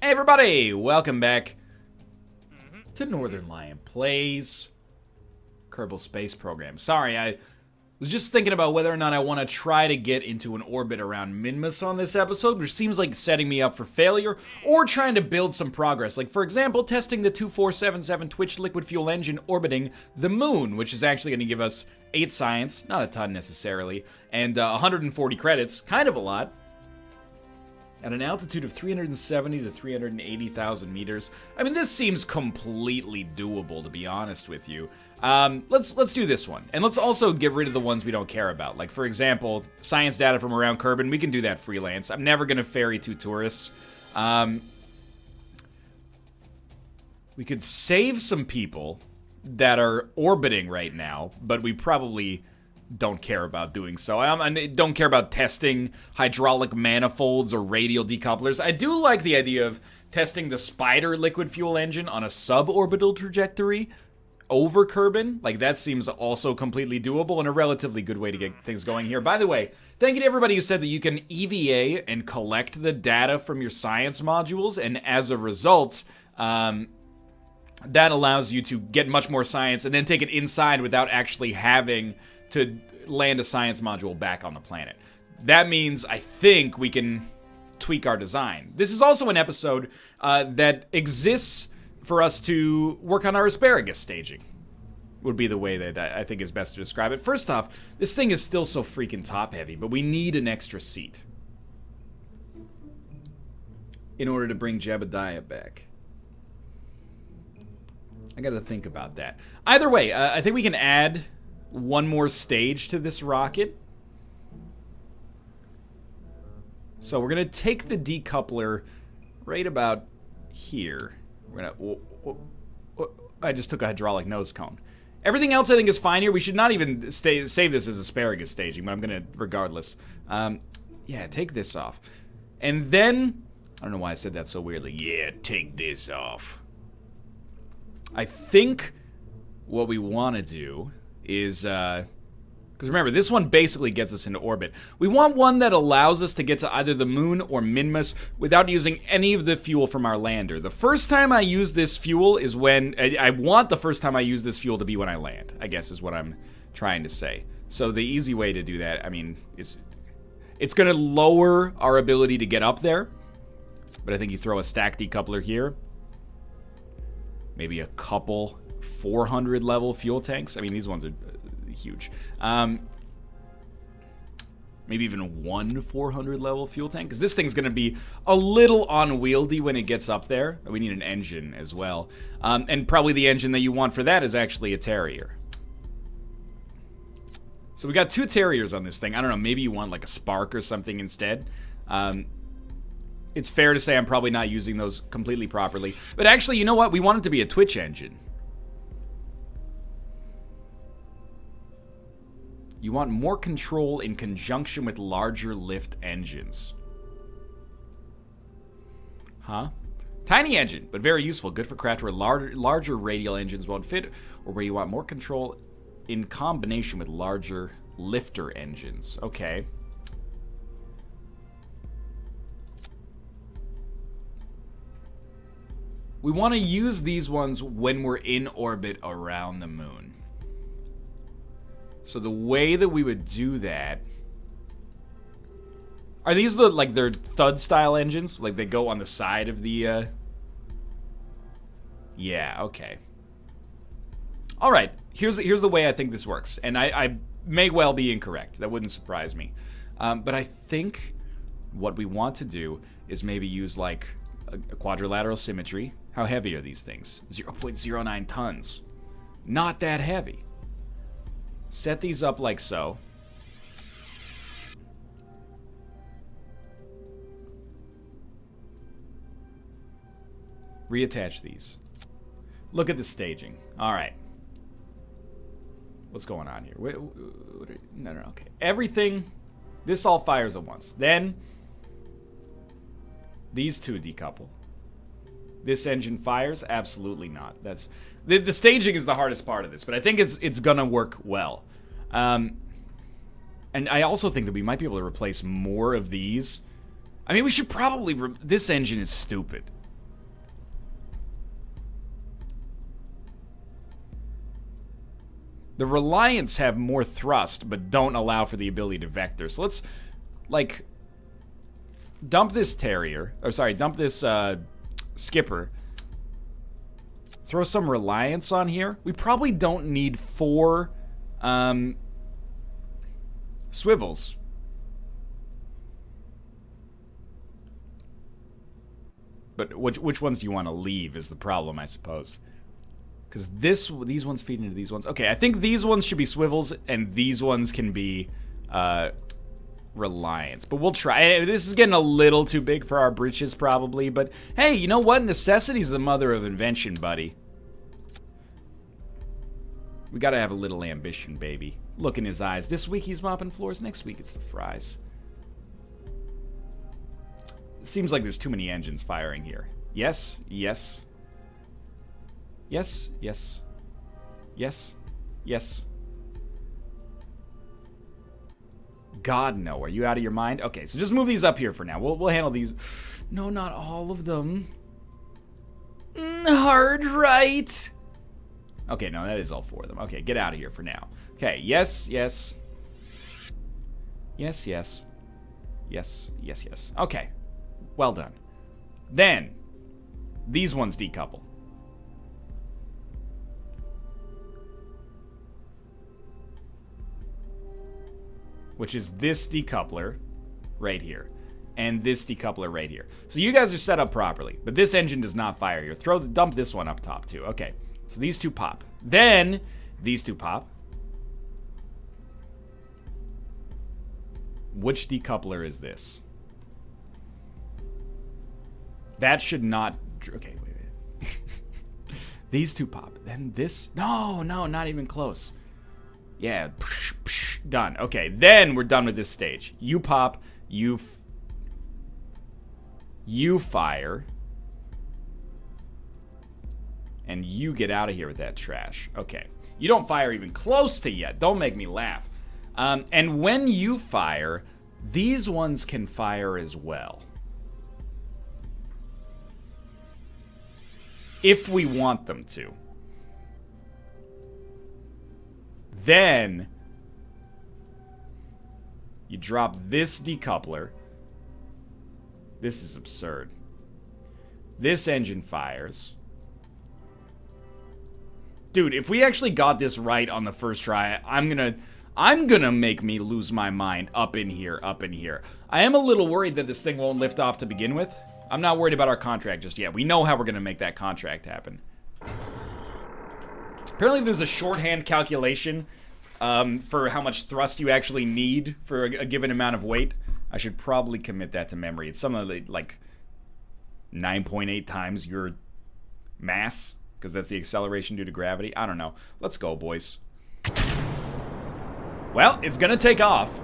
Hey everybody, welcome back to Northernlion Plays Kerbal Space Program. Sorry, I was just thinking about whether or not I want to try to get into an orbit around Minmus on this episode, which seems like setting me up for failure, or trying to build some progress. Like, for example, testing the 2477 Twitch liquid fuel engine orbiting the moon, which is actually going to give us 8 science, not a ton necessarily, and 140 credits, kind of a lot. At an altitude of 370 to 380,000 meters. I mean, this seems completely doable, to be honest with you. Let's do this one. And let's also get rid of the ones we don't care about. Like, for example, science data from around Kerbin. We can do that freelance. I'm never going to ferry 2 tourists. We could save some people that are orbiting right now, but we probably don't care about doing so. I don't care about testing hydraulic manifolds or radial decouplers. I do like the idea of testing the Spider liquid fuel engine on a sub-orbital trajectory over Kerbin. Like, that seems also completely doable and a relatively good way to get things going here. By the way, thank you to everybody who said that you can EVA and collect the data from your science modules, and as a result, that allows you to get much more science and then take it inside without actually having to land a science module back on the planet. That means I think we can tweak our design. This is also an episode that exists for us to work on our asparagus staging, would be the way that I think is best to describe it. First off, this thing is still so freaking top heavy, but we need an extra seat in order to bring Jebediah back. I gotta think about that. Either way, I think we can add one more stage to this rocket. So we're gonna take the decoupler right about here. We're gonna. I just took a hydraulic nose cone. Everything else I think is fine here. We should not even save this as asparagus staging, but I'm gonna regardless. Yeah, take this off, and then I don't know why I said that so weirdly. Yeah, take this off. I think what we want to do is, because remember, this one basically gets us into orbit. We want one that allows us to get to either the moon or Minmus without using any of the fuel from our lander. The first time I use this fuel is when, I want the first time I use this fuel to be when I land, I guess is what I'm trying to say. So the easy way to do that, I mean, is it's going to lower our ability to get up there, but I think you throw a stack decoupler here, maybe a couple 400 level fuel tanks. I mean, these ones are huge. Maybe even one 400 level fuel tank, because this thing's going to be a little unwieldy when it gets up there. We need an engine as well. And probably the engine that you want for that is actually a Terrier. So we got 2 Terriers on this thing. I don't know, maybe you want like a Spark or something instead. It's fair to say I'm probably not using those completely properly. But actually, you know what? We want it to be a Twitch engine. You want more control in conjunction with larger lift engines. Huh? Tiny engine, but very useful. Good for craft where larger radial engines won't fit, or where you want more control in combination with larger lifter engines. Okay. We want to use these ones when we're in orbit around the moon. So the way that we would do that... Are these the, like, their thud-style engines? Like, they go on the side of the, Yeah, okay. Alright, here's the way I think this works. And I may well be incorrect. That wouldn't surprise me. But I think what we want to do is maybe use, like, a quadrilateral symmetry. How heavy are these things? 0.09 tons. Not that heavy. Set these up like so. Reattach these. Look at the staging. All right. What's going on here? No, okay. Everything, this all fires at once. Then, these 2 decouple. This engine fires? Absolutely not. That's the staging is the hardest part of this, but I think it's gonna work well. And I also think that we might be able to replace more of these. I mean, we should probably... this engine is stupid. The Reliance have more thrust, but don't allow for the ability to vector. So let's, like, dump this Terrier. Or, sorry, dump this Skipper. Throw some Reliance on here. We probably don't need 4 swivels. But which ones do you want to leave is the problem, I suppose. Because these ones feed into these ones. Okay, I think these ones should be swivels, and these ones can be Reliance. But we'll try. This is getting a little too big for our britches, probably. But hey, you know what? Necessity's the mother of invention, buddy. We gotta have a little ambition, baby. Look in his eyes. This week he's mopping floors. Next week it's the fries. Seems like there's too many engines firing here. Yes, yes. Yes, yes. Yes, yes. God, no. Are you out of your mind? Okay, so just move these up here for now. We'll handle these. No, not all of them. Hard right. Okay, no, that is all 4 of them. Okay, get out of here for now. Okay, yes, yes. Yes, yes. Yes, yes, yes. Okay. Well done. Then, these ones decouple. Which is this decoupler right here. And this decoupler right here. So you guys are set up properly. But this engine does not fire here. Dump this one up top too. Okay. So these 2 pop. Then, these 2 pop. Which decoupler is this? That should not... Okay, wait. These 2 pop. Then this... No, not even close. Yeah, done. Okay, then we're done with this stage. You pop, you fire, and you get out of here with that trash. Okay, you don't fire even close to yet. Don't make me laugh. And when you fire, these ones can fire as well. If we want them to. Then you drop this decoupler. This is absurd. This engine fires. Dude, if we actually got this right on the first try, I'm gonna make me lose my mind up in here. I am a little worried that this thing won't lift off to begin with. I'm not worried about our contract just yet. We know how we're gonna make that contract happen. Apparently there's a shorthand calculation for how much thrust you actually need for a given amount of weight. I should probably commit that to memory. It's something like 9.8 times your mass, because that's the acceleration due to gravity. I don't know. Let's go, boys. Well, it's gonna take off.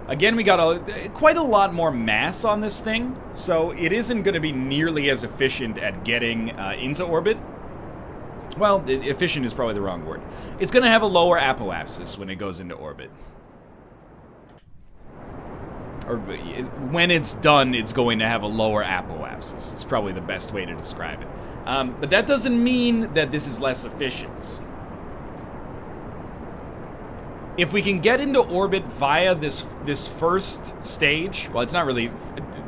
Again, we got quite a lot more mass on this thing, so it isn't going to be nearly as efficient at getting into orbit. Well, efficient is probably the wrong word. It's going to have a lower apoapsis when it goes into orbit. Or when it's done, it's going to have a lower apoapsis. It's probably the best way to describe it. But that doesn't mean that this is less efficient. If we can get into orbit via this first stage, well, it's not really,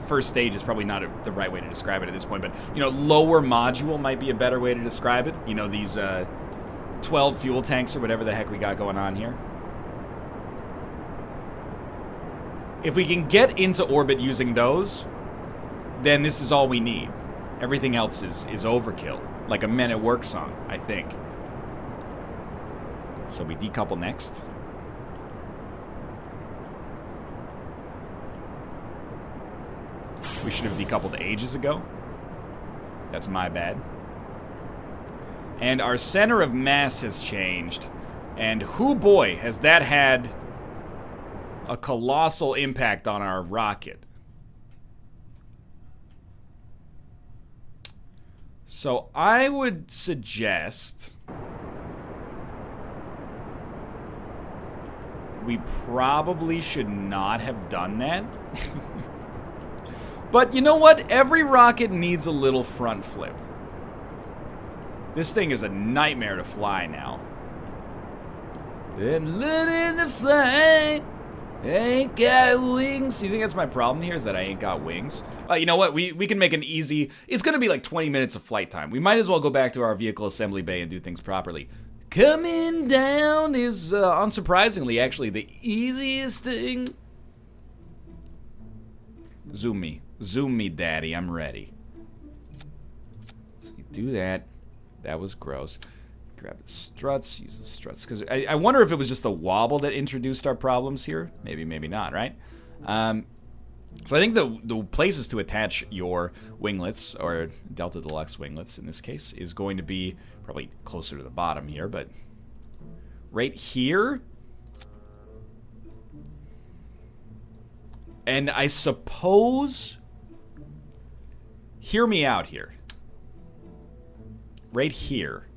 first stage is probably not the right way to describe it at this point, but, you know, lower module might be a better way to describe it. You know, these 12 fuel tanks or whatever the heck we got going on here. If we can get into orbit using those, then this is all we need. Everything else is overkill. Like a Men at Work song, I think. So we decouple next. We should have decoupled ages ago. That's my bad. And our center of mass has changed. And hoo boy, has that had a colossal impact on our rocket. So I would suggest we probably should not have done that. But you know what? Every rocket needs a little front flip. This thing is a nightmare to fly now. I'm learning to fly. I ain't got wings. You think that's my problem here, is that I ain't got wings? You know what? We can make an easy... It's going to be like 20 minutes of flight time. We might as well go back to our vehicle assembly bay and do things properly. Coming down is, unsurprisingly, actually the easiest thing. Zoom me. Zoom me, daddy. I'm ready. So you do that. That was gross. Grab the struts, use the struts. Because I wonder if it was just the wobble that introduced our problems here. Maybe, maybe not, right? So I think the places to attach your winglets, or Delta Deluxe winglets in this case, is going to be probably closer to the bottom here, but right here. And I suppose, hear me out here. Right here.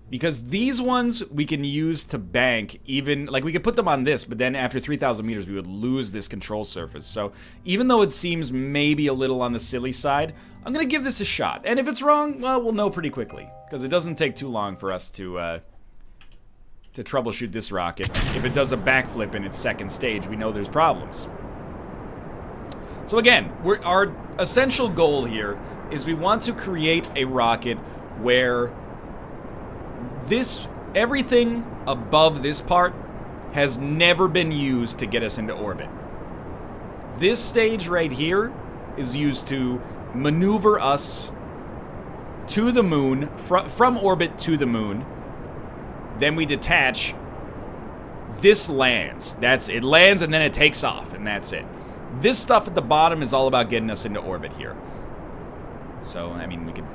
Because these ones we can use to bank even, like we could put them on this, but then after 3,000 meters we would lose this control surface. So even though it seems maybe a little on the silly side, I'm going to give this a shot. And if it's wrong, well, we'll know pretty quickly. Because it doesn't take too long for us to troubleshoot this rocket. If it does a backflip in its second stage, we know there's problems. So again, our essential goal here is we want to create a rocket where everything above this part has never been used to get us into orbit. This stage right here is used to maneuver us to the moon, from orbit to the moon. Then we detach. This lands. It lands and then it takes off, and that's it. This stuff at the bottom is all about getting us into orbit here. So, I mean, we could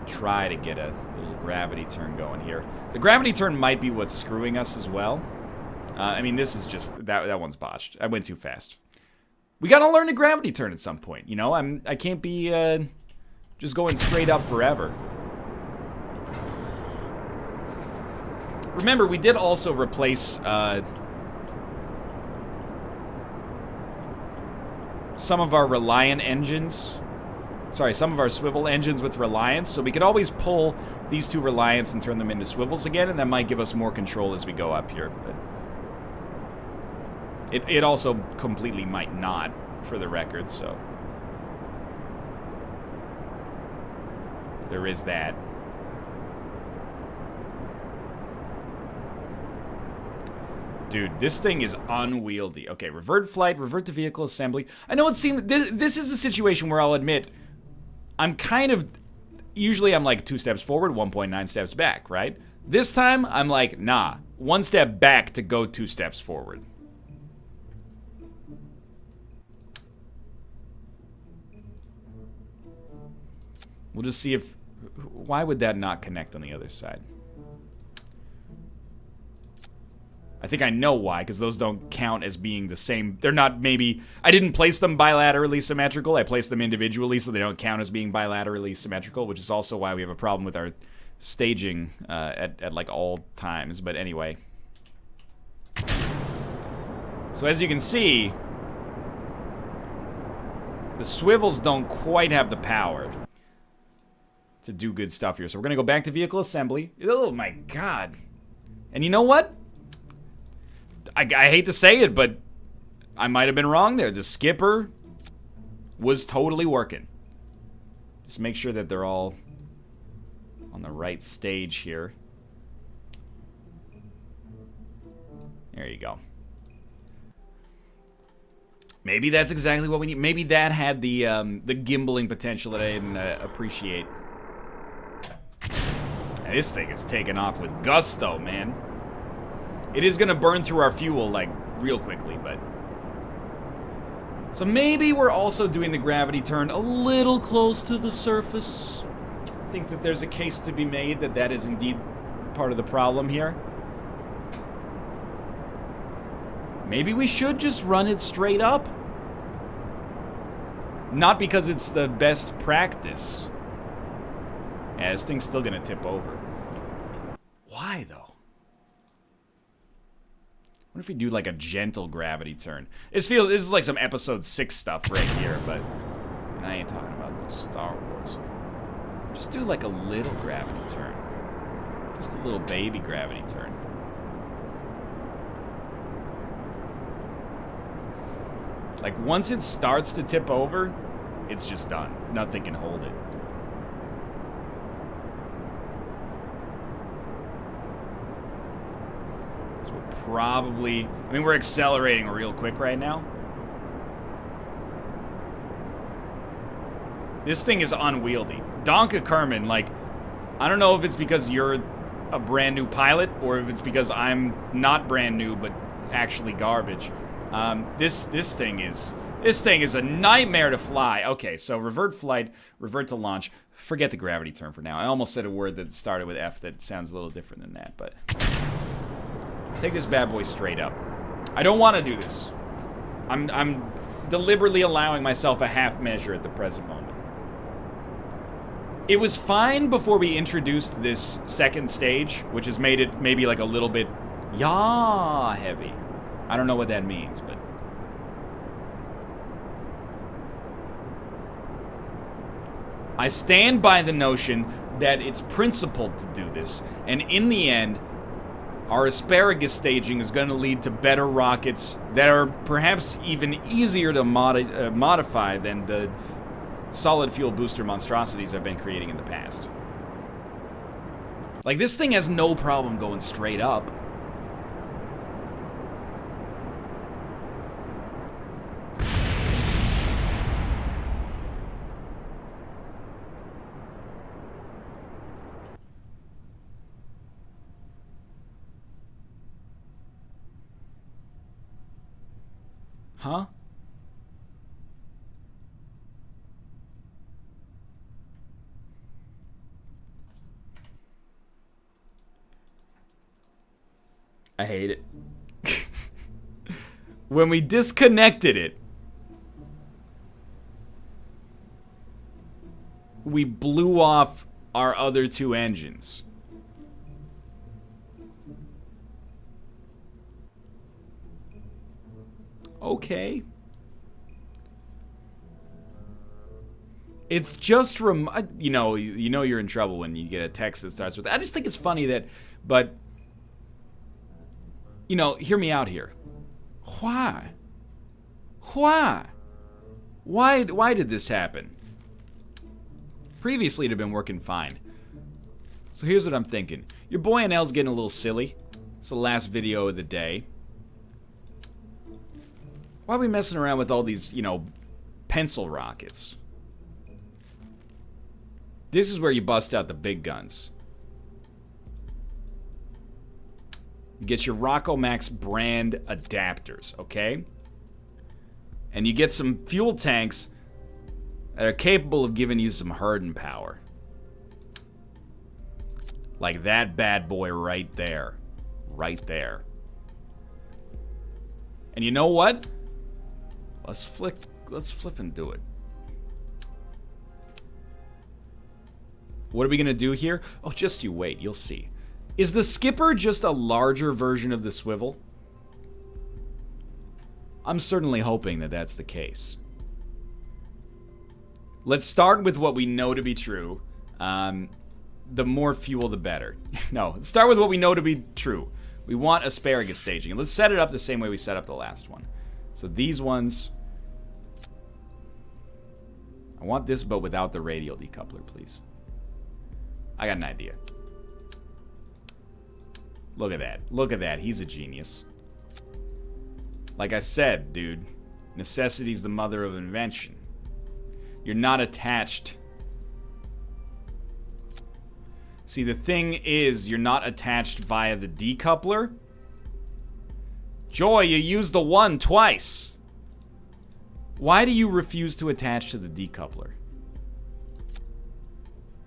try to get a little gravity turn going here. The gravity turn might be what's screwing us as well. I mean, this is just... That one's botched. I went too fast. We gotta learn a gravity turn at some point, you know? I can't be just going straight up forever. Remember, we did also replace some of our Reliant engines. Sorry, some of our swivel engines with Reliance, so we could always pull these two Reliants and turn them into swivels again, and that might give us more control as we go up here. But it also completely might not, for the record, so there is that. Dude, this thing is unwieldy. Okay, revert flight, revert to vehicle assembly. I know it seems... This is a situation where I'll admit... I'm kind of... Usually I'm like 2 steps forward, 1.9 steps back, right? This time, I'm like, nah. 1 step back to go 2 steps forward. We'll just see if... Why would that not connect on the other side? I think I know why, because those don't count as being the same. They're not, maybe... I didn't place them bilaterally symmetrical. I placed them individually, so they don't count as being bilaterally symmetrical, which is also why we have a problem with our staging at like all times. But anyway. So as you can see, the swivels don't quite have the power to do good stuff here. So we're going to go back to vehicle assembly. Oh my god. And you know what? I hate to say it, but I might have been wrong there. The skipper was totally working. Just make sure that they're all on the right stage here. There you go. Maybe that's exactly what we need. Maybe that had the gimbaling potential that I didn't appreciate. And this thing is taking off with gusto, man. It is gonna burn through our fuel, like, real quickly, but... So maybe we're also doing the gravity turn a little close to the surface. I think that there's a case to be made that that is indeed part of the problem here. Maybe we should just run it straight up. Not because it's the best practice. Yeah, this thing's still gonna tip over. Why, though? What if we do like a gentle gravity turn? This is like some episode 6 stuff right here, but I ain't talking about Star Wars. Just do like a little gravity turn. Just a little baby gravity turn. Like, once it starts to tip over, it's just done. Nothing can hold it. So we'll probably... I mean, we're accelerating real quick right now. This thing is unwieldy. Donka Kerman, like, I don't know if it's because you're a brand new pilot or if it's because I'm not brand new but actually garbage. This thing is a nightmare to fly. Okay, so revert flight, revert to launch. Forget the gravity turn for now. I almost said a word that started with F that sounds a little different than that, but take this bad boy straight up. I don't want to do this. I'm deliberately allowing myself a half measure at the present moment. It was fine before we introduced this second stage, which has made it maybe like a little bit yaw heavy. I don't know what that means, but I stand by the notion that it's principled to do this, and in the end, our asparagus staging is going to lead to better rockets that are perhaps even easier to modify than the solid fuel booster monstrosities I've been creating in the past. Like, this thing has no problem going straight up. Huh? I hate it. When we disconnected it, we blew off our other two engines. Okay. It's just you know you're in trouble when you get a text that starts with, I just think it's funny that, but you know, hear me out here. Why? Why did this happen? Previously it had been working fine. So here's what I'm thinking. Your boy NL's getting a little silly. It's the last video of the day. Why are we messing around with all these, you know, pencil rockets? This is where you bust out the big guns. You get your Rockomax brand adapters, okay? And you get some fuel tanks that are capable of giving you some herding power. Like that bad boy right there. Right there. And you know what? Let's flip and do it. What are we gonna do here? Oh, just you wait, you'll see. Is the skipper just a larger version of the swivel? I'm certainly hoping that that's the case. Let's start with what we know to be true. The more fuel, the better. No, let's start with what we know to be true. We want asparagus staging. Let's set it up the same way we set up the last one. So these ones... I want this, but without the radial decoupler, please. I got an idea. Look at that. Look at that. He's a genius. Like I said, dude, necessity's the mother of invention. You're not attached. See, the thing is, you're not attached via the decoupler. Joy, you used the one twice. Why do you refuse to attach to the decoupler?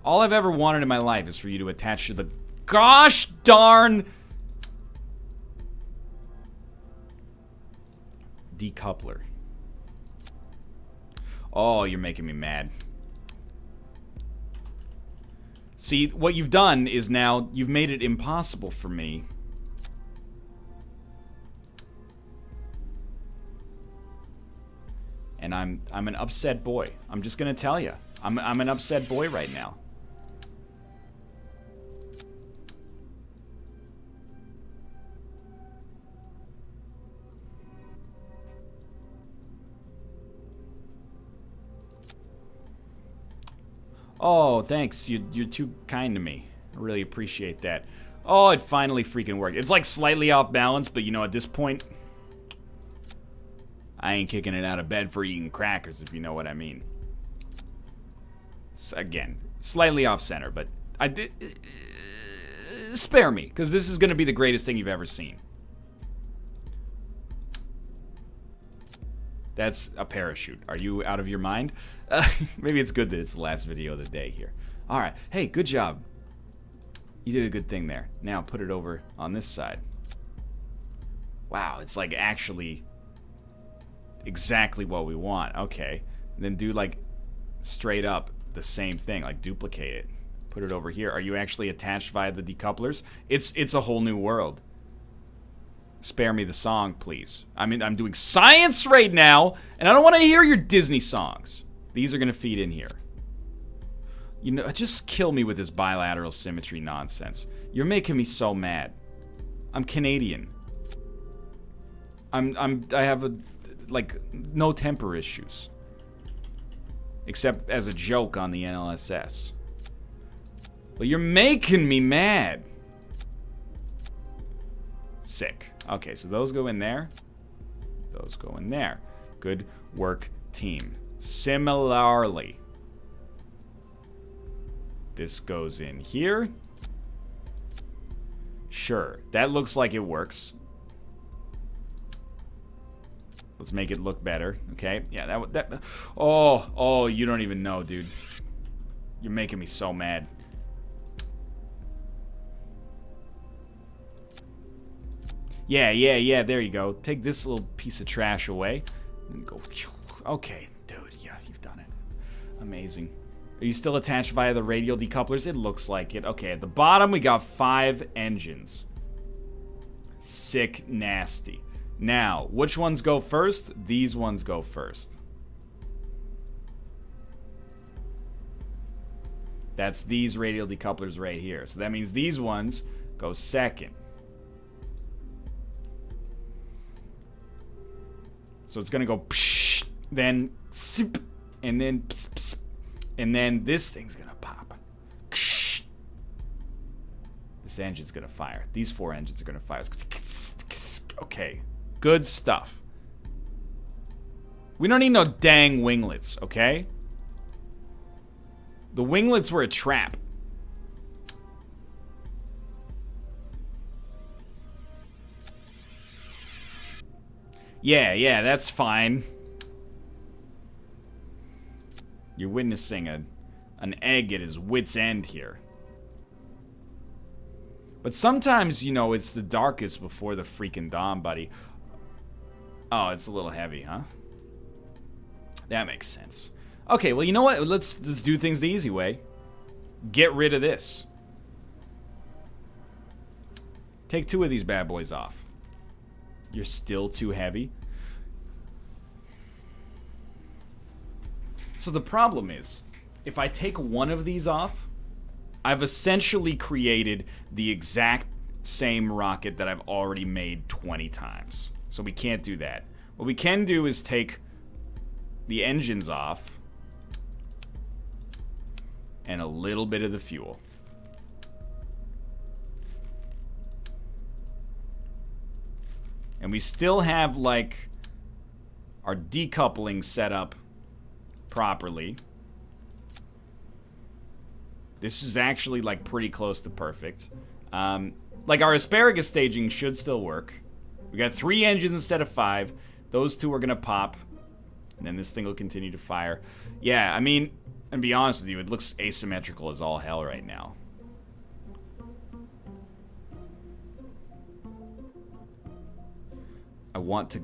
All I've ever wanted in my life is for you to attach to the gosh darn decoupler. Oh, you're making me mad. See, what you've done is now you've made it impossible for me and I'm an upset boy. I'm just gonna tell you. I'm an upset boy right now. Oh, thanks. You're too kind to me. I really appreciate that. Oh, it finally freaking worked. It's like slightly off balance, but you know, at this point, I ain't kicking it out of bed for eating crackers, if you know what I mean. So again, slightly off center, but I did. Spare me, because this is going to be the greatest thing you've ever seen. That's a parachute. Are you out of your mind? Maybe it's good that it's the last video of the day here. All right. Hey, good job. You did a good thing there. Now put it over on this side. Wow, it's like actually exactly what we want. Okay. And then do like straight up the same thing, like duplicate it. Put it over here. Are you actually attached via the decouplers? It's a whole new world. Spare me the song, please. I mean, I'm doing science right now, and I don't want to hear your Disney songs. These are going to feed in here. You know, just kill me with this bilateral symmetry nonsense. You're making me so mad. I'm Canadian. I have like no temper issues. Except as a joke on the NLSS. But you're making me mad. Sick. Okay, so those go in there. Those go in there. Good work, team. Similarly, this goes in here. Sure, that looks like it works. Let's make it look better. Okay, yeah, that. Oh, you don't even know, dude. You're making me so mad. Yeah, there you go. Take this little piece of trash away. And go. Okay, dude, yeah, you've done it. Amazing. Are you still attached via the radial decouplers? It looks like it. Okay, at the bottom we got 5 engines. Sick nasty. Now, which ones go first? These ones go first. That's these radial decouplers right here. So that means these ones go second. So it's gonna go psh, then sip, and then pss, pss, and then this thing's gonna pop. Ksh. This engine's gonna fire. These 4 engines are gonna fire. Okay, good stuff. We don't need no dang winglets, okay? The winglets were a trap. Yeah, that's fine. You're witnessing an egg at his wit's end here. But sometimes, you know, it's the darkest before the freaking dawn, buddy. Oh, it's a little heavy, huh? That makes sense. Okay, well, you know what? Let's do things the easy way. Get rid of this. Take 2 of these bad boys off. You're still too heavy. So the problem is, if I take 1 of these off, I've essentially created the exact same rocket that I've already made 20 times. So we can't do that. What we can do is take the engines off and a little bit of the fuel. And we still have, like, our decoupling set up properly. This is actually, like, pretty close to perfect. Like, our asparagus staging should still work. We got 3 engines instead of 5. Those 2 are gonna pop. And then this thing will continue to fire. Yeah, I mean, and be honest with you, it looks asymmetrical as all hell right now. I want to...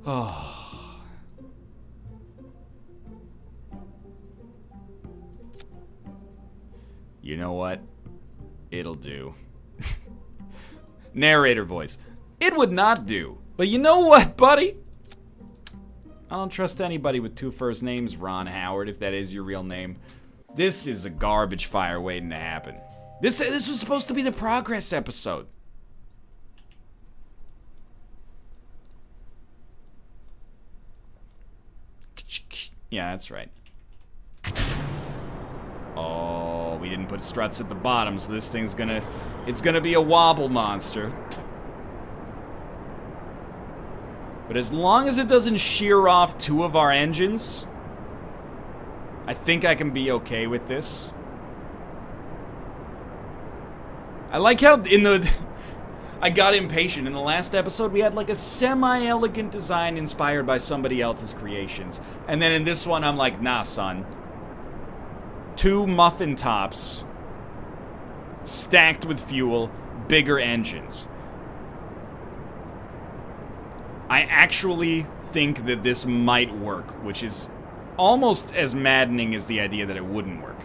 Oh. You know what? It'll do. Narrator voice. It would not do. But you know what, buddy? I don't trust anybody with 2 first names, Ron Howard, if that is your real name. This is a garbage fire waiting to happen. This was supposed to be the progress episode. Yeah, that's right. Oh, we didn't put struts at the bottom, so this thing's it's gonna be a wobble monster. But as long as it doesn't shear off 2 of our engines, I think I can be okay with this. I like how I got impatient. In the last episode, we had like a semi-elegant design inspired by somebody else's creations. And then in this one, I'm like, nah, son. 2 muffin tops stacked with fuel, bigger engines. I actually think that this might work, which is almost as maddening as the idea that it wouldn't work.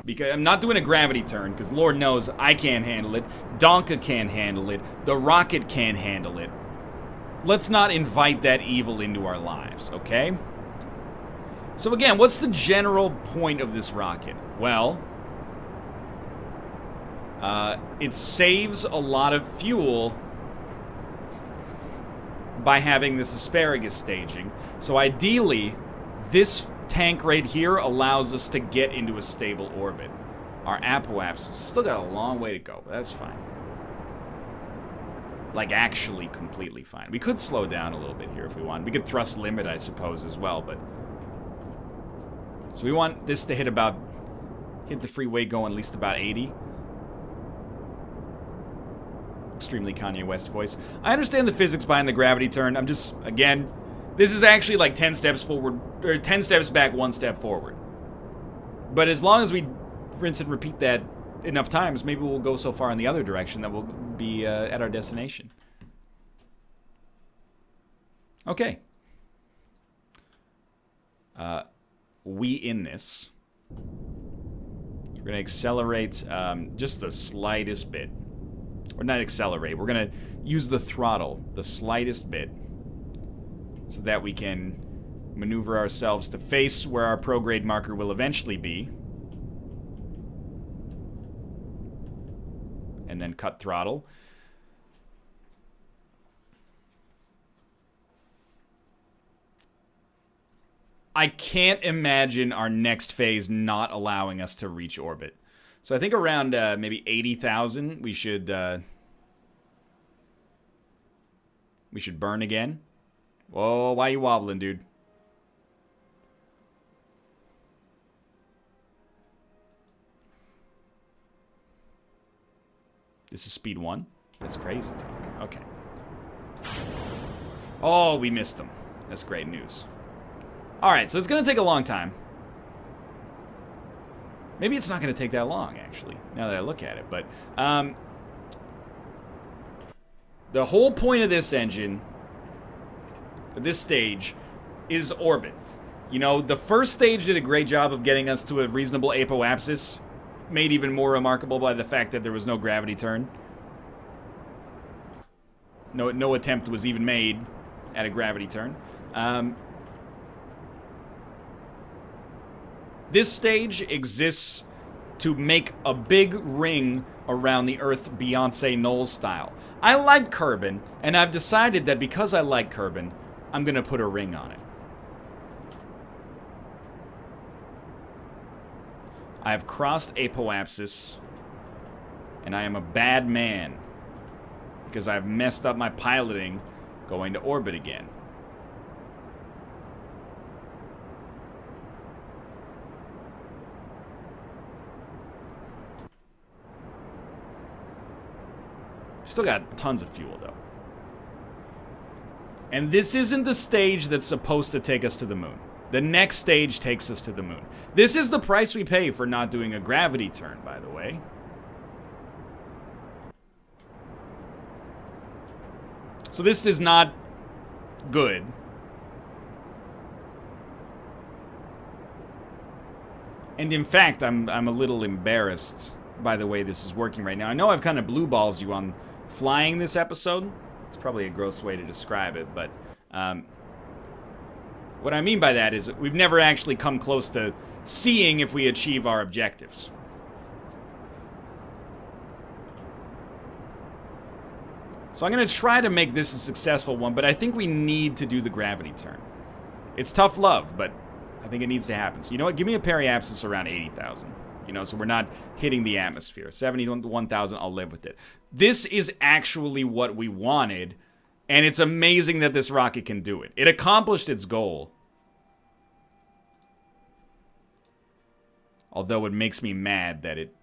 Because I'm not doing a gravity turn, because Lord knows I can't handle it. Donka can't handle it. The rocket can't handle it. Let's not invite that evil into our lives, okay? So again, what's the general point of this rocket? Well, it saves a lot of fuel by having this asparagus staging. So ideally, this tank right here allows us to get into a stable orbit. Our apoapsis still got a long way to go, but that's fine. Like, actually completely fine. We could slow down a little bit here if we want. We could thrust limit, I suppose, as well, but... So we want this to hit the freeway going at least about 80. Extremely Kanye West voice. I understand the physics behind the gravity turn. I'm just, again... This is actually like 10 steps forward, or 10 steps back, 1 step forward. But as long as we rinse and repeat that enough times, maybe we'll go so far in the other direction that we'll be at our destination. Okay. We in this. We're going to accelerate just the slightest bit. Or not accelerate. We're going to use the throttle the slightest bit, so that we can maneuver ourselves to face where our prograde marker will eventually be. And then cut throttle. I can't imagine our next phase not allowing us to reach orbit. So I think around maybe 80,000 we should burn again. Whoa, why you wobbling, dude? This is speed 1? That's crazy talk. Okay. Oh, we missed them. That's great news. Alright, so it's going to take a long time. Maybe it's not going to take that long, actually, now that I look at it. But, the whole point of this engine... this stage is orbit. You know, the first stage did a great job of getting us to a reasonable apoapsis, made even more remarkable by the fact that there was no gravity turn. No attempt was even made at a gravity turn. This stage exists to make a big ring around the Earth Beyonce Knowles style. I like Kerbin, and I've decided that because I like Kerbin, I'm going to put a ring on it. I have crossed apoapsis, and I am a bad man because I've messed up my piloting going to orbit again. Still got tons of fuel, though. And this isn't the stage that's supposed to take us to the moon. The next stage takes us to the moon. This is the price we pay for not doing a gravity turn, by the way. So this is not good. And in fact, I'm a little embarrassed by the way this is working right now. I know I've kind of blue balls you on flying this episode, It's probably a gross way to describe it, but what I mean by that is we've never actually come close to seeing if we achieve our objectives. So I'm going to try to make this a successful one, but I think we need to do the gravity turn. It's tough love, but I think it needs to happen. So you know what? Give me a periapsis around 80,000. You know, so we're not hitting the atmosphere. 71,000, I'll live with it. This is actually what we wanted, and it's amazing that this rocket can do it. It accomplished its goal. Although it makes me mad that it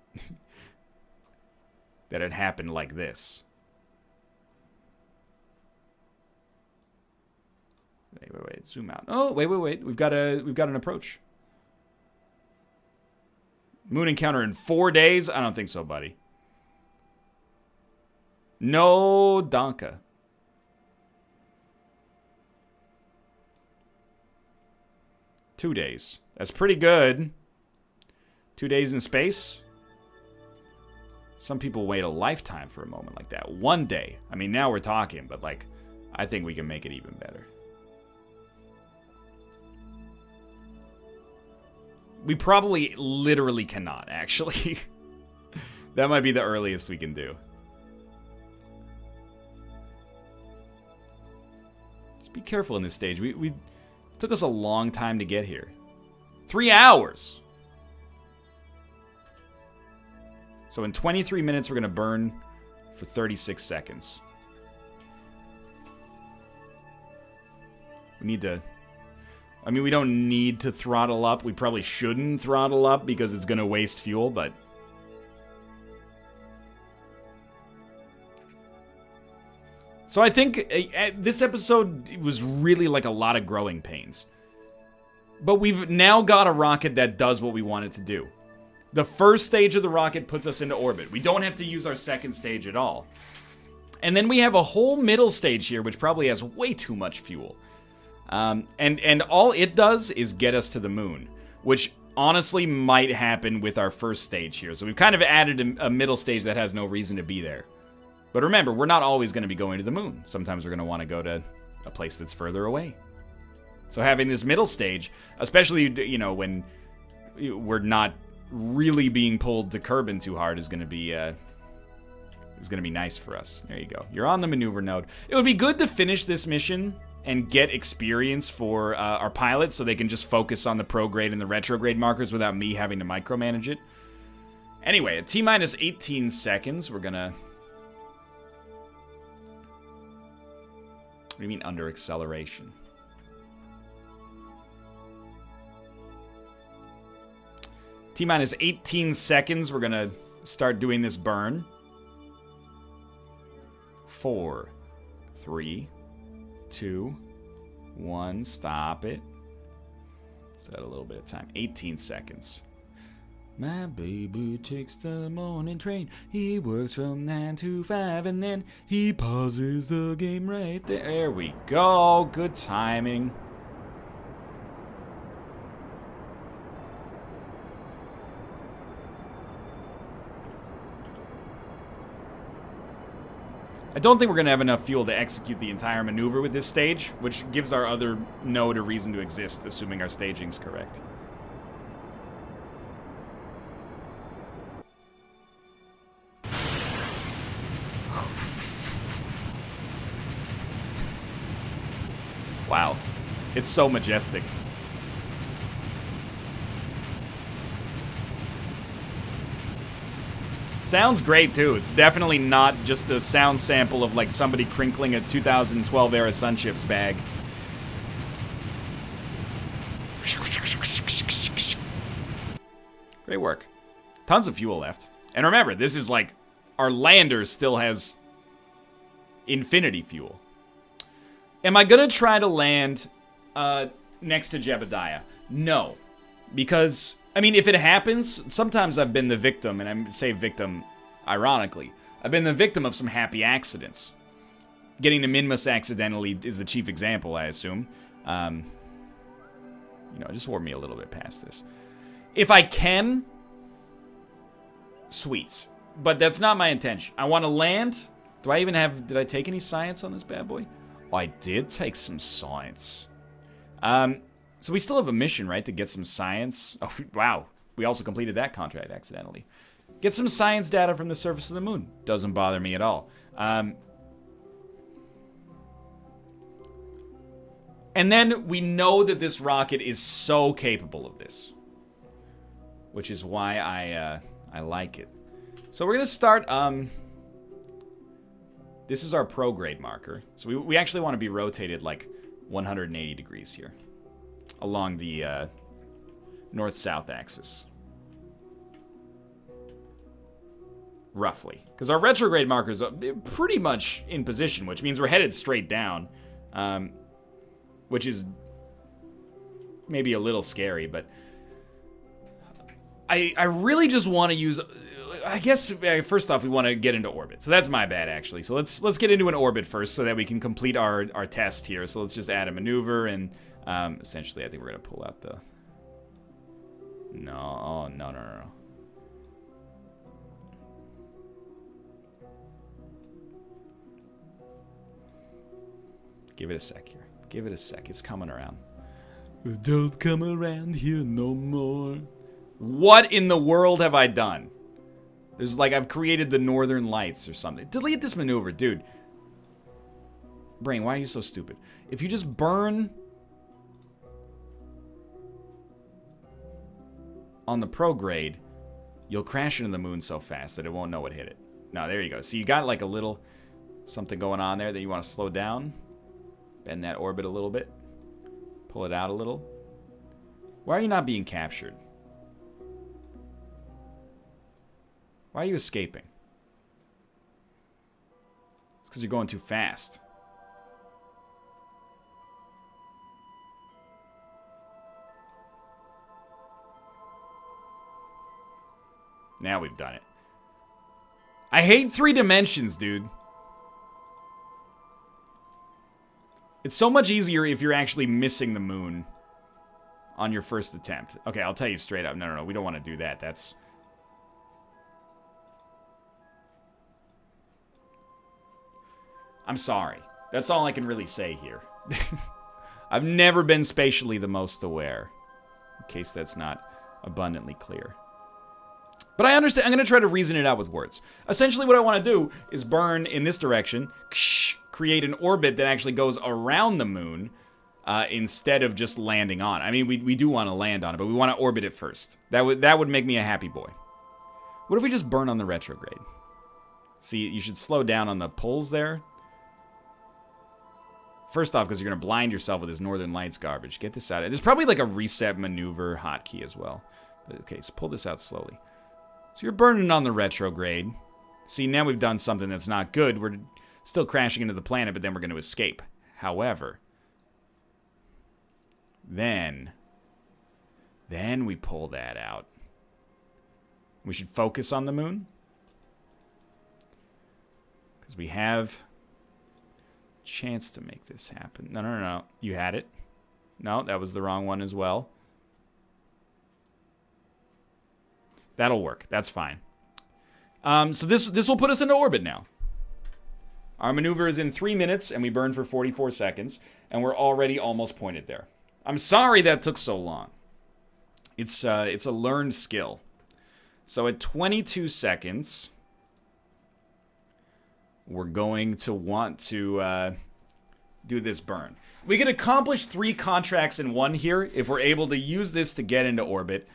that it happened like this. Wait, zoom out. Oh, wait. We've got an approach. Moon encounter in 4 days? I don't think so, buddy. No Donka. Two days. That's pretty good. 2 days in space? Some people wait a lifetime for a moment like that. 1 day. I mean, now we're talking, but like, I think we can make it even better. We probably literally cannot, actually. That might be the earliest we can do. Just be careful in this stage. We took us a long time to get here. 3 hours! So in 23 minutes, we're going to burn for 36 seconds. We need to... I mean, we don't need to throttle up. We probably shouldn't throttle up because it's going to waste fuel, but... So I think this episode was really like a lot of growing pains. But we've now got a rocket that does what we want it to do. The first stage of the rocket puts us into orbit. We don't have to use our second stage at all. And then we have a whole middle stage here, which probably has way too much fuel. And all it does is get us to the moon, which honestly might happen with our first stage here. So we've kind of added a middle stage that has no reason to be there. But remember, we're not always going to be going to the moon. Sometimes we're going to want to go to a place that's further away. So having this middle stage, especially, you know, when we're not really being pulled to Kerbin too hard, is going to be nice for us. There you go. You're on the maneuver node. It would be good to finish this mission and get experience for our pilots so they can just focus on the prograde and the retrograde markers without me having to micromanage it. Anyway, at T-minus 18 seconds, we're gonna... What do you mean under acceleration? T-minus 18 seconds, we're gonna start doing this burn. 4, 3, 2, 1, stop it. Set a little bit of time. 18 seconds. My baby takes the morning train. He works from 9 to 5 and then he pauses the game right there. There we go. Good timing. I don't think we're going to have enough fuel to execute the entire maneuver with this stage, which gives our other node a reason to exist, assuming our staging's correct. Wow. It's so majestic. Sounds great, too. It's definitely not just a sound sample of, like, somebody crinkling a 2012-era Sunships bag. Great work. Tons of fuel left. And remember, this is, like, our lander still has infinity fuel. Am I gonna try to land next to Jebediah? No. Because... I mean, if it happens, sometimes I've been the victim, and I say victim ironically. I've been the victim of some happy accidents. Getting to Minmus accidentally is the chief example, I assume. You know, just warp me a little bit past this. If I can, sweet. But that's not my intention. I want to land Do I even have... Did I take any science on this bad boy? Oh, I did take some science. So we still have a mission, right? To get some science. Oh, wow. We also completed that contract accidentally. Get some science data from the surface of the moon. Doesn't bother me at all. And then we know that this rocket is so capable of this. Which is why I like it. So we're going to start... This is our prograde marker. So we actually want to be rotated like 180 degrees here. Along the north-south axis. Roughly. Because our retrograde markers are pretty much in position, which means we're headed straight down. Which is maybe a little scary, but... I really just want to use... I guess, first off, we want to get into orbit. So that's my bad, actually. So let's get into an orbit first so that we can complete our test here. So let's just add a maneuver, and essentially I think we're going to pull out the... No, oh, no. Give it a sec here. Give it a sec. It's coming around. Don't come around here no more. What in the world have I done? There's like I've created the Northern Lights or something. Delete this maneuver, dude. Brain, why are you so stupid? If you just burn on the prograde, you'll crash into the moon so fast that it won't know what hit it. No, there you go. So you got like a little something going on there that you want to slow down. Bend that orbit a little bit. Pull it out a little. Why are you not being captured? Why are you escaping? It's because you're going too fast. Now we've done it. I hate 3 dimensions, dude. It's so much easier if you're actually missing the moon on your first attempt. Okay, I'll tell you straight up. No. We don't want to do that. That's... I'm sorry. That's all I can really say here. I've never been spatially the most aware. In case that's not abundantly clear. But I understand. I'm going to try to reason it out with words. Essentially what I want to do is burn in this direction, create an orbit that actually goes around the moon instead of just landing on. I mean, we do want to land on it, but we want to orbit it first. That would make me a happy boy. What if we just burn on the retrograde? See, you should slow down on the pulls there. First off, because you're going to blind yourself with this Northern Lights garbage. Get this out. There's probably like a reset maneuver hotkey as well. But okay, so pull this out slowly. So you're burning on the retrograde. See, now we've done something that's not good. We're still crashing into the planet, but then we're going to escape. However, then we pull that out. We should focus on the moon. Because we have... chance to make this happen. No. You had it. No, that was the wrong one as well. That'll work. That's fine. So this will put us into orbit now. Our maneuver is in 3 minutes, and we burn for 44 seconds, and we're already almost pointed there. I'm sorry that took so long. It's a learned skill. So at 22 seconds... we're going to want to do this burn. We can accomplish 3 contracts in one here if we're able to use this to get into orbit,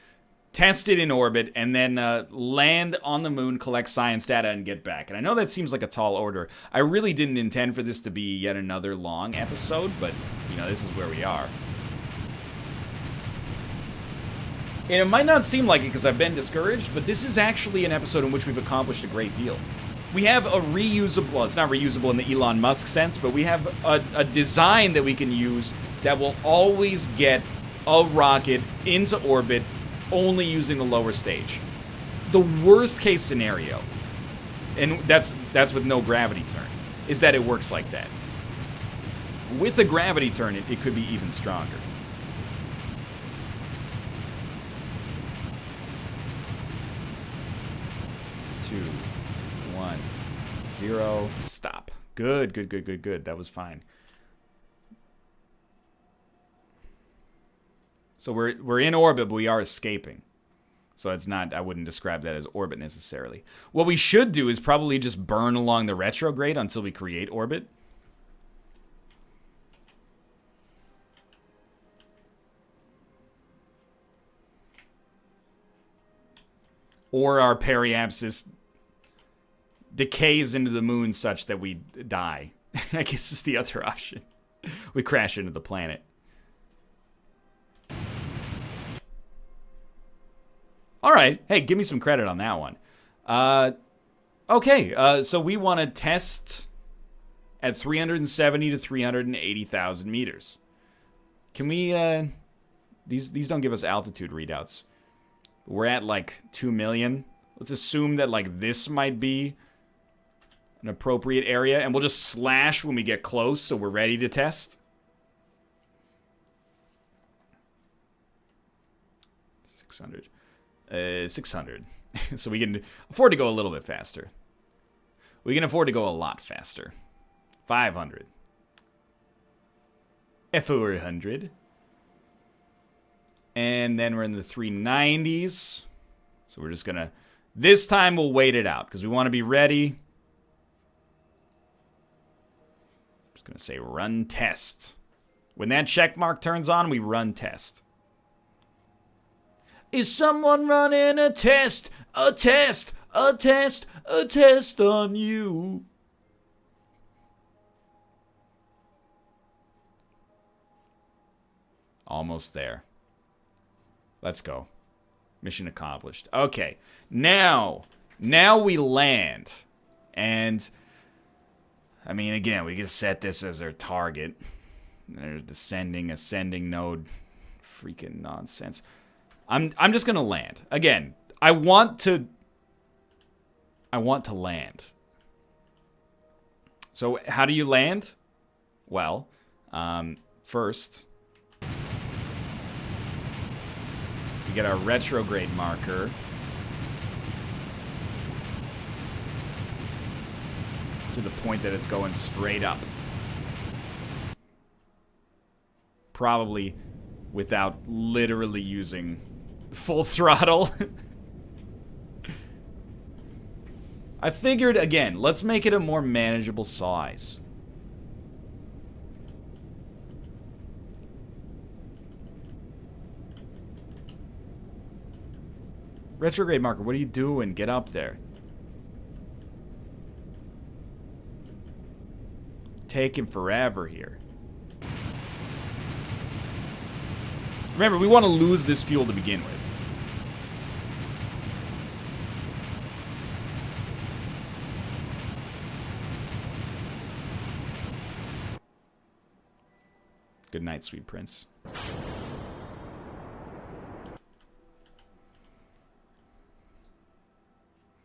test it in orbit, and then land on the moon, collect science data, and get back. And I know that seems like a tall order. I really didn't intend for this to be yet another long episode, but, you know, this is where we are. And it might not seem like it because I've been discouraged, but this is actually an episode in which we've accomplished a great deal. We have a reusable, well, it's not reusable in the Elon Musk sense, but we have a design that we can use that will always get a rocket into orbit only using the lower stage. The worst case scenario, and that's with no gravity turn, is that it works like that. With the gravity turn, it could be even stronger. 0. Stop. Good, good, good, good, good. That was fine. So we're in orbit, but we are escaping. So it's not, I wouldn't describe that as orbit necessarily. What we should do is probably just burn along the retrograde until we create orbit. Or our periapsis decays into the moon such that we die. I guess it's the other option. We crash into the planet. All right. Hey, give me some credit on that one. Okay, so we want to test at 370 to 380,000 meters. Can we, these don't give us altitude readouts. We're at like 2 million. Let's assume that like this might be an appropriate area, and we'll just slash when we get close so we're ready to test. 600. 600. So we can afford to go a little bit faster. We can afford to go a lot faster. 500. 400. And then we're in the 390s. So we're just gonna, this time we'll wait it out because we want to be ready. Just gonna say run test. When that check mark turns on, we run test. Is someone running a test? A test? A test? A test on you? Almost there. Let's go. Mission accomplished. Okay. Now we land. And, I mean, again, we can set this as our target. There's descending, ascending node. Freaking nonsense. I'm just gonna land. Again, I want to land. So how do you land? Well, first we get our retrograde marker. To the point that it's going straight up. Probably without literally using full throttle. I figured, again, let's make it a more manageable size. Retrograde marker, what are you doing? Get up there. Taking forever here. Remember, we want to lose this fuel to begin with. Good night, sweet prince.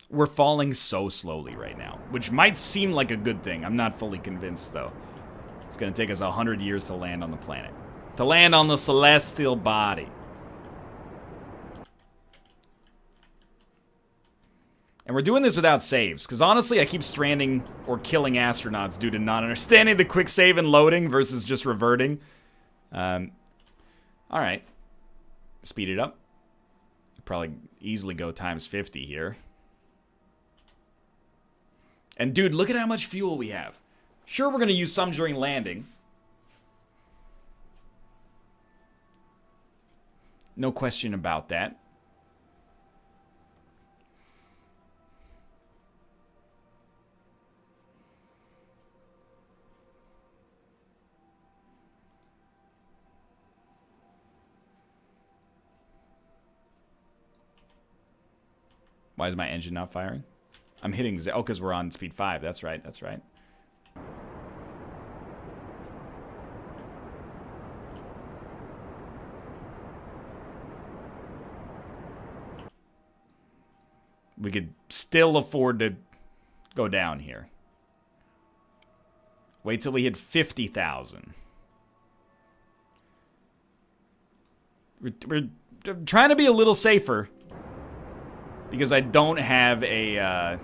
We're falling so slowly right now, which might seem like a good thing. I'm not fully convinced, though. It's going to take us 100 years to land on the planet. To land on the celestial body. And we're doing this without saves, because honestly, I keep stranding or killing astronauts due to not understanding the quick save and loading versus just reverting. Alright. Speed it up. Probably easily go times 50 here. And dude, look at how much fuel we have. Sure, we're going to use some during landing. No question about that. Why is my engine not firing? I'm hitting Z. Oh, because we're on speed 5. That's right. That's right. We could still afford to go down here. Wait till we hit 50,000. We're trying to be a little safer. Because I don't have a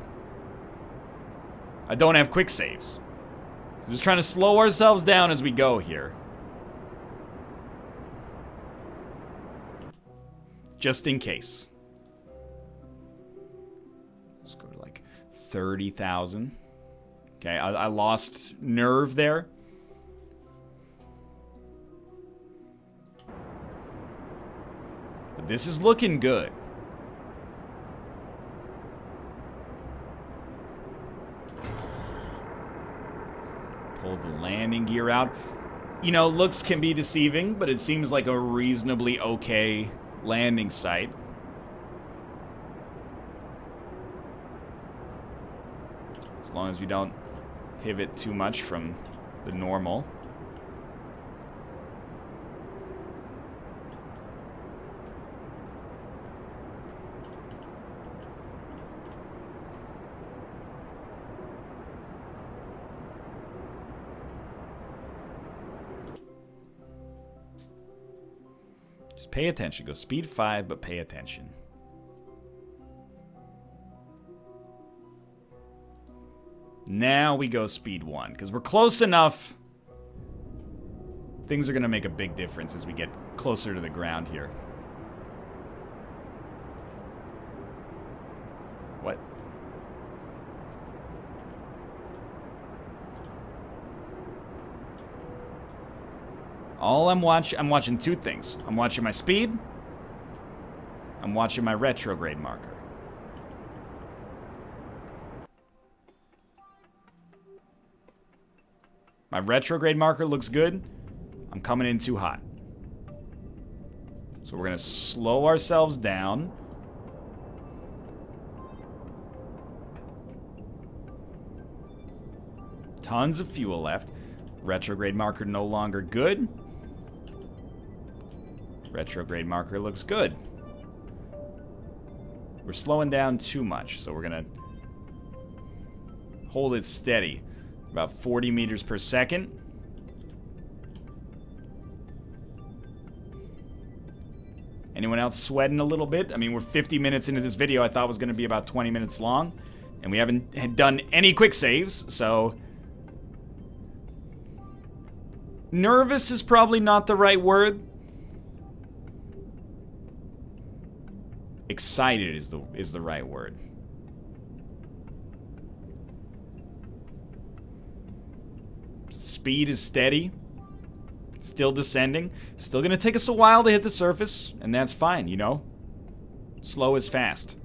I don't have quick saves. So just trying to slow ourselves down as we go here. Just in case. Let's go to like 30,000. Okay, I lost nerve there. But this is looking good. Pull the landing gear out. You know, looks can be deceiving, but it seems like a reasonably okay landing site. As long as we don't pivot too much from the normal. Just pay attention. Go speed 5, but pay attention. Now we go speed 1, because we're close enough. Things are going to make a big difference as we get closer to the ground here. What? I'm watching two things. I'm watching my speed. I'm watching my retrograde marker. My retrograde marker looks good. I'm coming in too hot. So we're going to slow ourselves down. Tons of fuel left. Retrograde marker no longer good. Retrograde marker looks good. We're slowing down too much, so we're going to hold it steady. About 40 meters per second. Anyone else sweating a little bit? I mean, we're 50 minutes into this video. I thought it was going to be about 20 minutes long. And we haven't done any quick saves, so... Nervous is probably not the right word. Excited is the right word. Speed is steady. Still descending. Still gonna take us a while to hit the surface, and that's fine, you know? Slow is fast.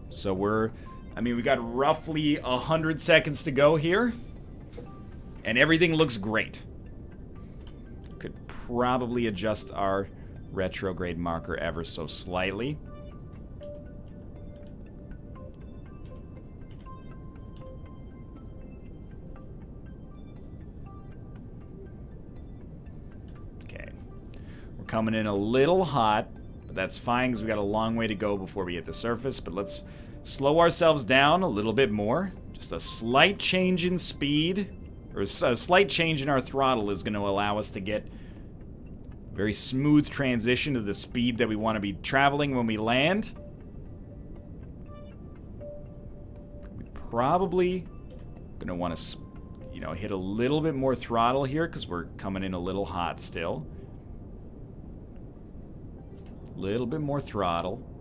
So we got roughly 100 seconds to go here. And everything looks great. Could probably adjust our retrograde marker ever so slightly. Okay. We're coming in a little hot, but that's fine because we got a long way to go before we hit the surface. But let's slow ourselves down a little bit more. Just a slight change in speed, or a slight change in our throttle is going to allow us to get a very smooth transition to the speed that we want to be traveling when we land. We probably going to want to, you know, hit a little bit more throttle here because we're coming in a little hot still. Little bit more throttle.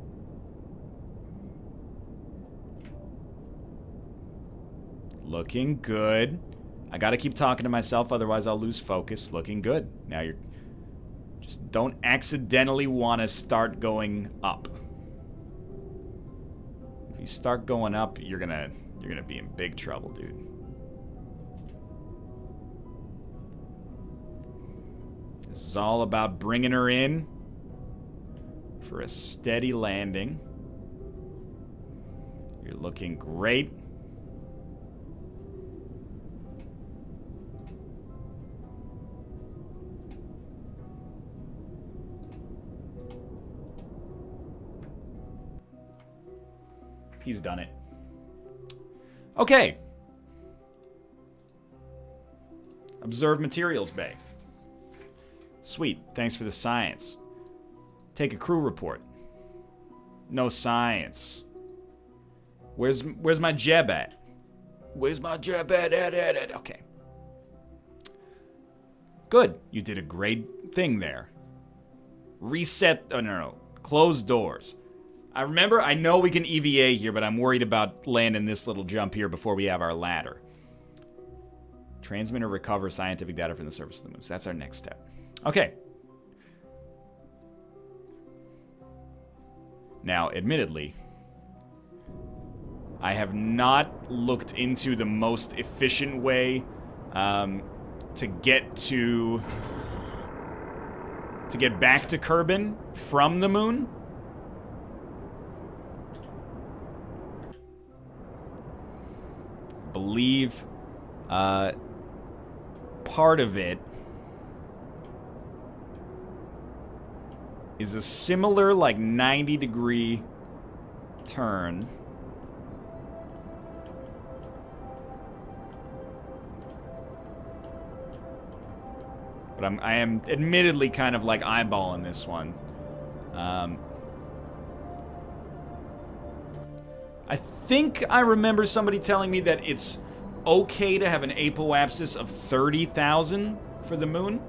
Looking good. I gotta keep talking to myself, otherwise I'll lose focus. Looking good. Now you're... Just don't accidentally want to start going up. If you start going up, you're gonna be in big trouble, dude. This is all about bringing her in for a steady landing. You're looking great. He's done it. Okay. Observe materials bay. Sweet. Thanks for the science. Take a crew report. No science. Where's my jeb at? Where's my jeb at? Okay. Good. You did a great thing there. Reset. Oh, no. Close doors. I know we can EVA here, but I'm worried about landing this little jump here before we have our ladder. Transmit or recover scientific data from the surface of the moon. So that's our next step. Okay. Now, admittedly, I have not looked into the most efficient way to get back to Kerbin from the moon. I believe part of it is a similar, like, 90-degree turn. But I am admittedly kind of, like, eyeballing this one. I think I remember somebody telling me that it's okay to have an apoapsis of 30,000 for the moon.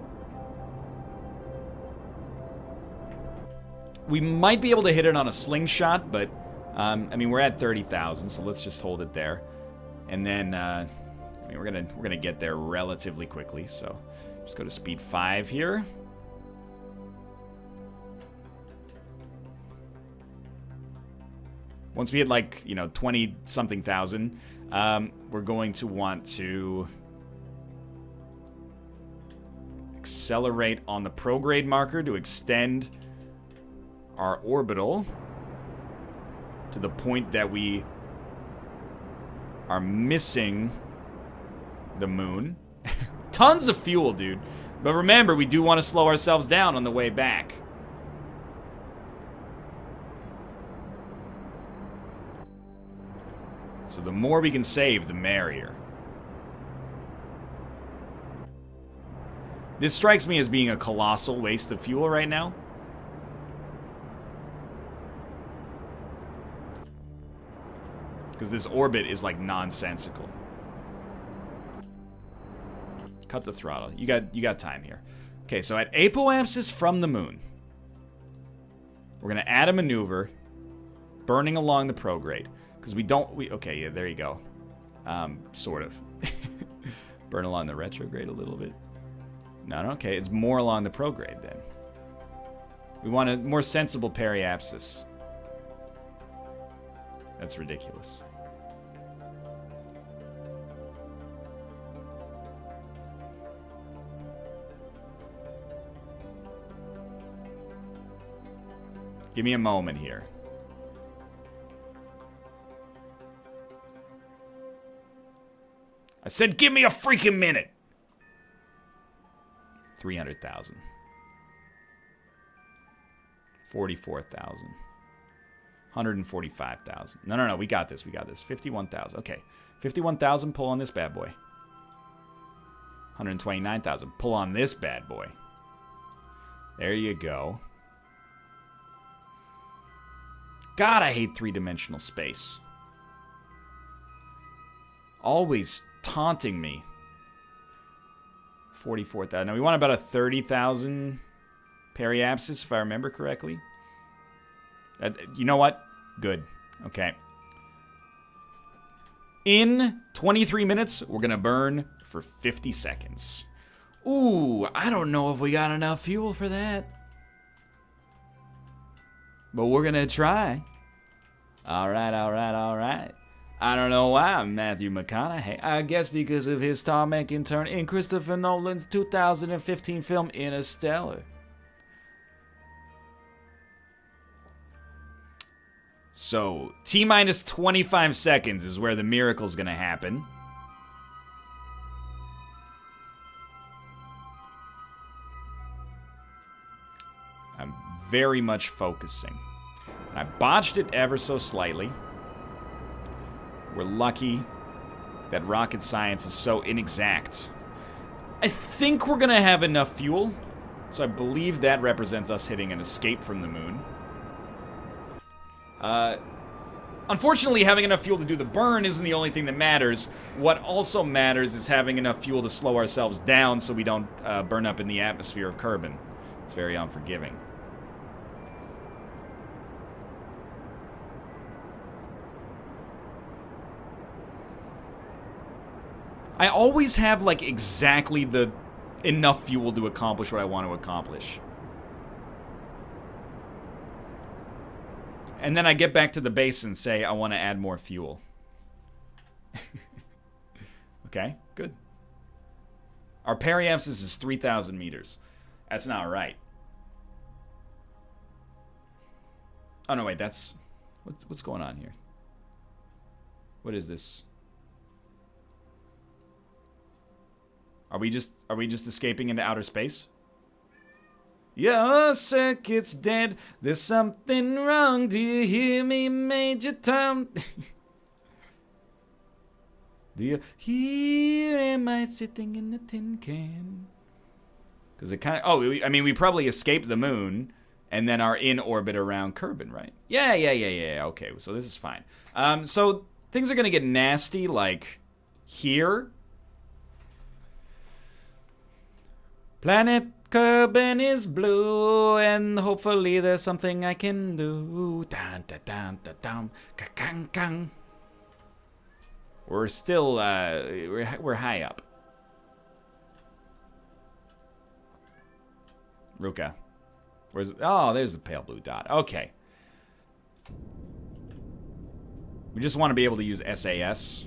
We might be able to hit it on a slingshot, but, I mean, we're at 30,000, so let's just hold it there. And then, I mean, we're gonna get there relatively quickly, so just go to speed 5 here. Once we hit, like, 20-something thousand, we're going to want to accelerate on the prograde marker to extend our orbital to the point that we are missing the moon. Tons of fuel, dude. But remember, we do want to slow ourselves down on the way back. So the more we can save, the merrier. This strikes me as being a colossal waste of fuel right now. Because this orbit is, like, nonsensical. Cut the throttle. You got time here. Okay, so at apoapsis from the moon, we're gonna add a maneuver, burning along the prograde. Because okay, yeah, there you go. Sort of. Burn along the retrograde a little bit. No, okay, it's more along the prograde then. We want a more sensible periapsis. That's ridiculous. Give me a moment here. I said give me a freaking minute. 300,000. 44,000. 145,000. No, we got this. 51,000. Okay. 51,000, pull on this bad boy. 129,000, pull on this bad boy. There you go. God, I hate three-dimensional space. Always taunting me. 44,000. Now, we want about a 30,000 periapsis, if I remember correctly. You know what? Good. Okay. In 23 minutes, we're going to burn for 50 seconds. Ooh, I don't know if we got enough fuel for that. But we're going to try. All right. I don't know why I'm Matthew McConaughey. I guess because of his star-making turn in Christopher Nolan's 2015 film Interstellar. So, T-minus 25 seconds is where the miracle's gonna happen. I'm very much focusing. And I botched it ever so slightly. We're lucky that rocket science is so inexact. I think we're gonna have enough fuel. So I believe that represents us hitting an escape from the moon. Unfortunately, having enough fuel to do the burn isn't the only thing that matters. What also matters is having enough fuel to slow ourselves down so we don't burn up in the atmosphere of Kerbin. It's very unforgiving. I always have, like, exactly the enough fuel to accomplish what I want to accomplish. And then I get back to the base and say, I want to add more fuel. Okay, good. Our periapsis is 3,000 meters. That's not right. Oh, no, wait, that's... What's going on here? What is this? Are we just escaping into outer space? Your circuit's dead. There's something wrong. Do you hear me, Major Tom? Do you hear am I sitting in the tin can? Because it kind of... Oh, I mean, we probably escaped the moon and then are in orbit around Kerbin, right? Yeah. Okay, so this is fine. So things are going to get nasty, like, here. Planet Kerbin is blue, and hopefully there's something I can do. Dun, dun, dun, dun, dun, ka-kang, kang. We're still, we're high up. Ruka. Where's... Oh, there's the pale blue dot. Okay. We just want to be able to use SAS.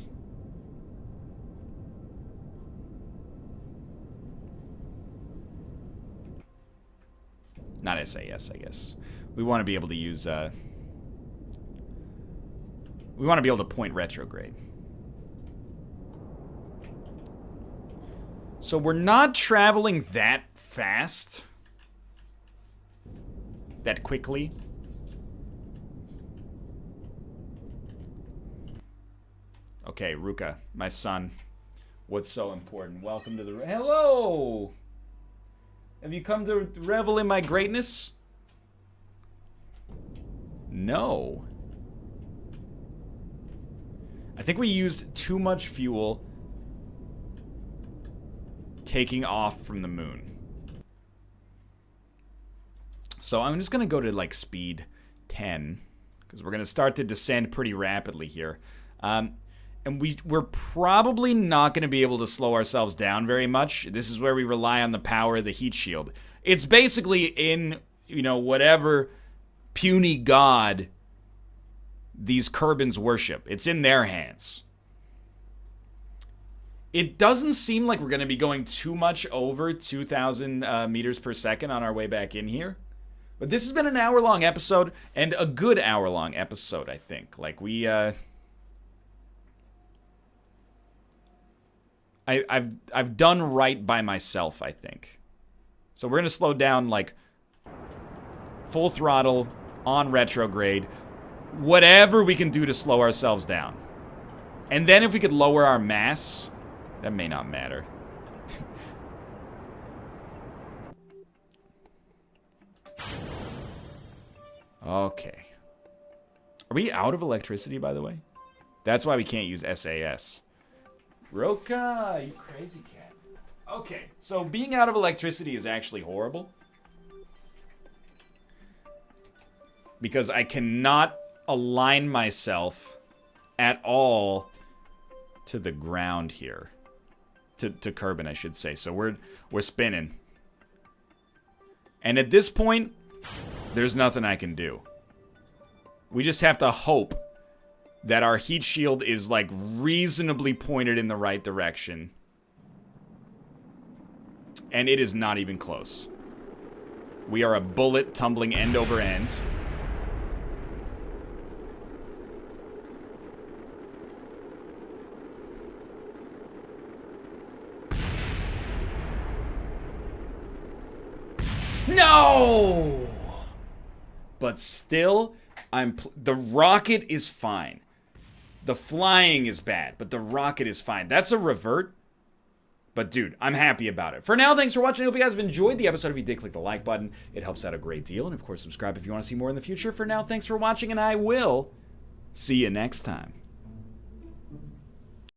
Not SAS, I guess. We want to be able to use, we want to be able to point retrograde. So we're not traveling that fast. That quickly. Okay, Ruka, my son. What's so important? Welcome to the... Hello! Have you come to revel in my greatness? No. I think we used too much fuel taking off from the moon. So I'm just going to go to, like, speed 10. Because we're going to start to descend pretty rapidly here. And we're probably not going to be able to slow ourselves down very much. This is where we rely on the power of the heat shield. It's basically in, you know, whatever puny god these Kerbins worship. It's in their hands. It doesn't seem like we're going to be going too much over 2,000 meters per second on our way back in here. But this has been an hour-long episode, and a good hour-long episode, I think. Like, I've done right by myself, I think. So we're gonna slow down, like, full throttle, on retrograde, whatever we can do to slow ourselves down. And then if we could lower our mass, that may not matter. Okay. Are we out of electricity, by the way? That's why we can't use SAS. Roka, you crazy cat. Okay, so being out of electricity is actually horrible. Because I cannot align myself at all to the ground here. To Kerbin, I should say. So we're spinning. And at this point, there's nothing I can do. We just have to hope that our heat shield is, like, reasonably pointed in the right direction. And it is not even close. We are a bullet tumbling end over end. No! But still, the rocket is fine. The flying is bad, but the rocket is fine. That's a revert. But dude, I'm happy about it. For now, thanks for watching. I hope you guys have enjoyed the episode. If you did, click the like button. It helps out a great deal. And of course, subscribe if you want to see more in the future. For now, thanks for watching, and I will See you next time.